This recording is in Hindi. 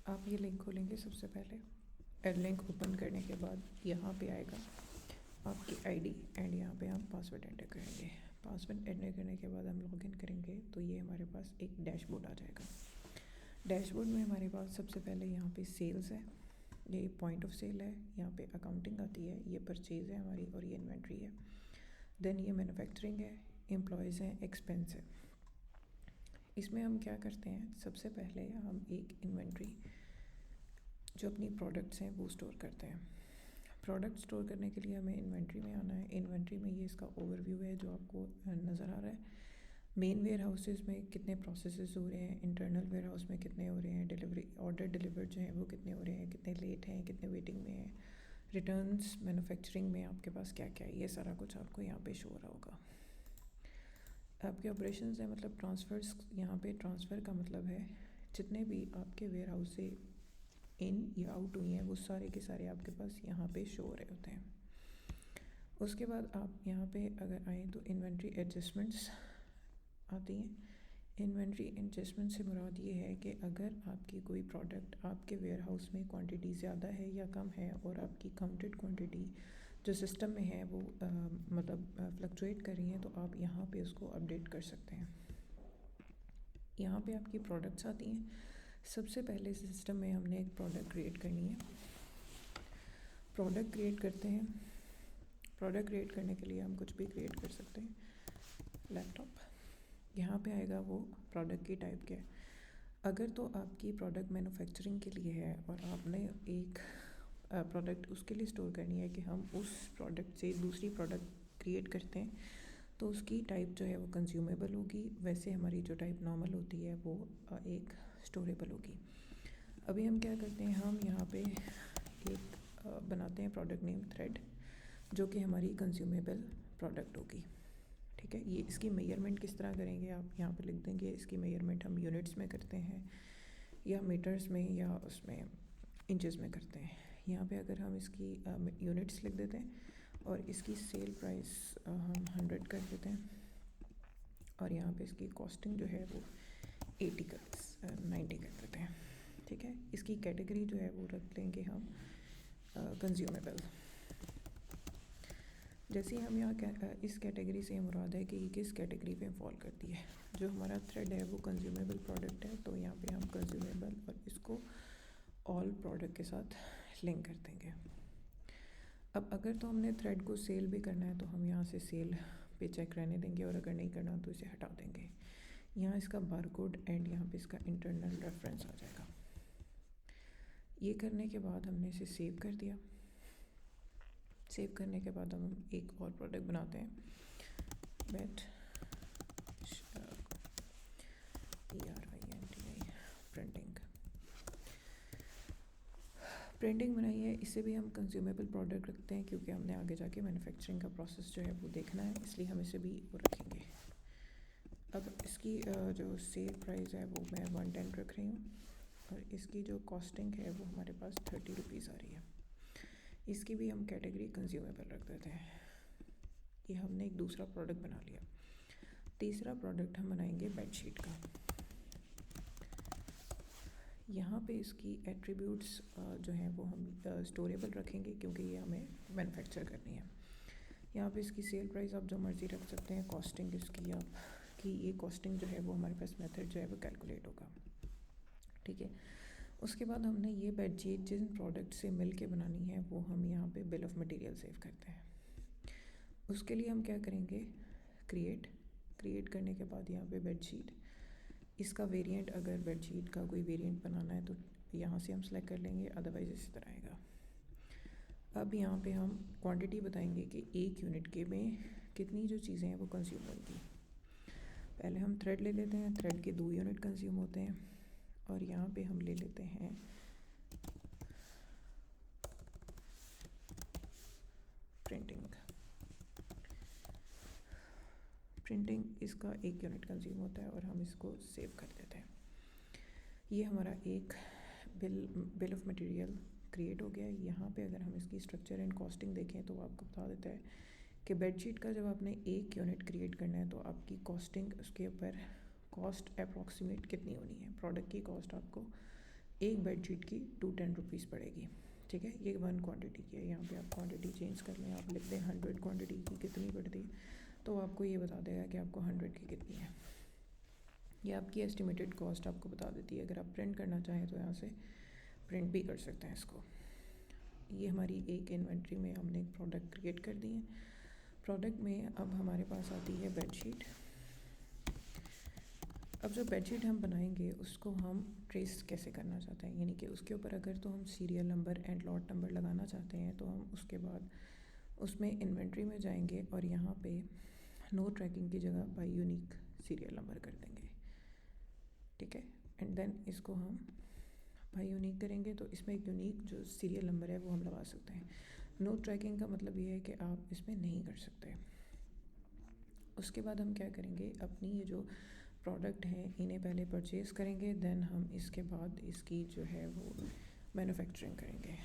आप ये लिंक खोलेंगे सबसे पहले। लिंक ओपन करने के बाद यहाँ पे आएगा आपकी आईडी एंड यहाँ पे हम पासवर्ड एंटर करेंगे। पासवर्ड एंटर करने के बाद हम लॉगिन करेंगे तो ये हमारे पास एक डैशबोर्ड आ जाएगा। डैशबोर्ड में हमारे पास सबसे पहले यहाँ पे सेल्स है, ये पॉइंट ऑफ सेल है, यहाँ पे अकाउंटिंग आती है, ये परचेज़ है हमारी और ये इन्वेंट्री है। देन ये मैन्युफैक्चरिंग है, एम्प्लॉयज़ हैं, एक्सपेंस है। इसमें हम क्या करते हैं, सबसे पहले हम एक इन्वेंट्री जो अपनी प्रोडक्ट्स हैं वो स्टोर करते हैं। प्रोडक्ट स्टोर करने के लिए हमें इन्वेंट्री में आना है। इन्वेंट्री में ये इसका ओवरव्यू है जो आपको नज़र आ रहा है। मेन वेयर हाउसेस में कितने प्रोसेसेस हो रहे हैं, इंटरनल वेयर हाउस में कितने हो रहे हैं, डिलीवरी ऑर्डर डिलीवर्ड जो हैं वो कितने हो रहे हैं, कितने लेट हैं, कितने वेटिंग में हैं, रिटर्न्स मैन्युफैक्चरिंग में आपके पास क्या क्या है, ये सारा कुछ आपको यहाँ पे शो हो रहा होगा। आपके ऑपरेशंस हैं मतलब ट्रांसफ़र्स, यहाँ पे ट्रांसफ़र का मतलब है जितने भी आपके वेयर हाउस से इन या आउट हुई हैं वो सारे के सारे आपके पास यहाँ पे शो हो रहे होते हैं। उसके बाद आप यहाँ पे अगर आएँ तो इन्वेंट्री एडजस्टमेंट्स आती हैं। इन्वेंट्री एडजस्टमेंट से मुराद ये है कि अगर आपकी कोई प्रोडक्ट आपके वेयर हाउस में क्वांटिटी ज़्यादा है या कम है और आपकी काउंटेड क्वांटिटी जो सिस्टम में है वो मतलब फ्लक्चुएट कर रही है तो आप यहाँ पे उसको अपडेट कर सकते हैं। यहाँ पे आपकी प्रोडक्ट्स आती हैं। सबसे पहले सिस्टम में हमने एक प्रोडक्ट क्रिएट करनी है। प्रोडक्ट क्रिएट करते हैं। प्रोडक्ट क्रिएट करने के लिए हम कुछ भी क्रिएट कर सकते हैं। लैपटॉप, यहाँ पे आएगा वो प्रोडक्ट की टाइप क्या है। अगर तो आपकी प्रोडक्ट मैन्युफैक्चरिंग के लिए है और आपने एक प्रोडक्ट उसके लिए स्टोर करनी है कि हम उस प्रोडक्ट से दूसरी प्रोडक्ट क्रिएट करते हैं तो उसकी टाइप जो है वो कंज्यूमेबल होगी। वैसे हमारी जो टाइप नॉर्मल होती है वो एक स्टोरेबल होगी। अभी हम क्या करते हैं, हम यहाँ पे एक बनाते हैं प्रोडक्ट नेम थ्रेड जो कि हमारी कंज्यूमेबल प्रोडक्ट होगी। ठीक है, ये इसकी मेजरमेंट किस तरह करेंगे आप यहाँ पे लिख देंगे। इसकी मेजरमेंट हम यूनिट्स में करते हैं या मीटर्स में या उसमें इंचेस में करते हैं। यहाँ पे अगर हम इसकी यूनिट्स लिख देते हैं और इसकी सेल प्राइस हम 100 कर देते हैं और यहाँ पे इसकी कॉस्टिंग जो है वो 90 कर देते हैं। ठीक है, इसकी कैटेगरी जो है वो रख लेंगे हम कंज्यूमेबल। जैसे हम यहाँ इस कैटेगरी से मुराद है कि किस कैटेगरी पे फॉल करती है। जो हमारा थ्रेड है वो कंज्यूमेबल प्रोडक्ट है तो यहाँ पे हम कंज्यूमेबल और इसको ऑल प्रोडक्ट के साथ लिंक कर देंगे। अब अगर तो हमने थ्रेड को सेल भी करना है तो हम यहाँ से सेल पे चेक रहने देंगे और अगर नहीं करना तो इसे हटा देंगे। यहाँ इसका बारकोड एंड यहाँ पे इसका इंटरनल रेफरेंस आ जाएगा। ये करने के बाद हमने इसे सेव कर दिया। सेव करने के बाद हम एक और प्रोडक्ट बनाते हैं, बेट प्रिंटिंग। प्रिंटिंग बनाई है, इसे भी हम कंज्यूमेबल प्रोडक्ट रखते हैं क्योंकि हमने आगे जाके मैन्युफैक्चरिंग का प्रोसेस जो है वो देखना है, इसलिए हम इसे भी वो रखेंगे। अब इसकी जो सेल प्राइस है वो मैं 110 रख रही हूँ और इसकी जो कॉस्टिंग है वो हमारे पास 30 रुपीज़ आ रही है। इसकी भी हम कैटेगरी कंज्यूमेबल रख देते हैं। ये हमने एक दूसरा प्रोडक्ट बना लिया। तीसरा प्रोडक्ट हम बनाएंगे बेडशीट का। यहाँ पे इसकी एट्रीब्यूट्स जो हैं वो हम स्टोरेबल रखेंगे क्योंकि ये हमें मैन्युफैक्चर करनी है। यहाँ पे इसकी सेल प्राइस आप जो मर्ज़ी रख सकते हैं। कॉस्टिंग इसकी आप कि ये कॉस्टिंग जो है वो हमारे पास मेथड जो है वो कैलकुलेट होगा। ठीक है, उसके बाद हमने ये बेडशीट जिन प्रोडक्ट से मिल के बनानी है वो हम यहाँ पे बिल ऑफ मटेरियल सेव करते हैं। उसके लिए हम क्या करेंगे, क्रिएट करने के बाद यहाँ पे बेडशीट, इसका वेरिएंट अगर बेडशीट का कोई वेरिएंट बनाना है तो यहाँ से हम सेलेक्ट कर लेंगे, अदरवाइज़ इस तरह आएगा। अब यहाँ पे हम क्वांटिटी बताएंगे कि एक यूनिट के में कितनी जो चीज़ें हैं वो कंज्यूम होंगी। पहले हम थ्रेड ले लेते हैं, थ्रेड के 2 यूनिट कंज्यूम होते हैं और यहाँ पे हम ले लेते हैं प्रिंटिंग, इसका 1 यूनिट कंज्यूम होता है और हम इसको सेव कर देते हैं। ये हमारा एक बिल ऑफ मटेरियल क्रिएट हो गया है। यहाँ पे अगर हम इसकी स्ट्रक्चर एंड कॉस्टिंग देखें तो आपको बता देता है कि बेडशीट का जब आपने 1 यूनिट क्रिएट करना है तो आपकी कॉस्टिंग उसके ऊपर कॉस्ट अप्रॉक्सीमेट कितनी होनी है। प्रोडक्ट की कॉस्ट आपको एक बेडशीट की 210 रुपीज़ पड़ेगी, ठीक है। ये 1 क्वांटिटी की है। यहाँ पे आप क्वांटिटी चेंज कर लें, आप लिख दें 100 क्वांटिटी की कितनी पड़ती है, तो आपको ये बता देगा कि आपको 100 की कितनी है। ये आपकी एस्टिमेटेड कॉस्ट आपको बता देती है। अगर आप प्रिंट करना चाहें तो यहाँ से प्रिंट भी कर सकते हैं इसको। ये हमारी एक इन्वेंट्री में हमने एक प्रोडक्ट क्रिएट कर दी है। प्रोडक्ट में अब हमारे पास आती है बेडशीट। अब जो बेडशीट हम बनाएंगे उसको हम ट्रेस कैसे करना चाहते हैं, यानी कि उसके ऊपर अगर तो हम serial number and lot number लगाना चाहते हैं तो हम उसके बाद उसमें इन्वेंट्री में जाएंगे और यहाँ पे नो ट्रैकिंग की जगह बाय यूनिक सीरियल नंबर कर देंगे, ठीक है। एंड देन इसको हम बाय यूनिक करेंगे तो इसमें एक यूनिक जो सीरियल नंबर है वो हम लगा सकते हैं। नो ट्रैकिंग का मतलब ये है कि आप इसमें नहीं कर सकते। उसके बाद हम क्या करेंगे, अपनी ये जो प्रोडक्ट हैं इन्हें पहले परचेज़ करेंगे, देन हम इसके बाद इसकी जो है वो मैन्युफैक्चरिंग करेंगे।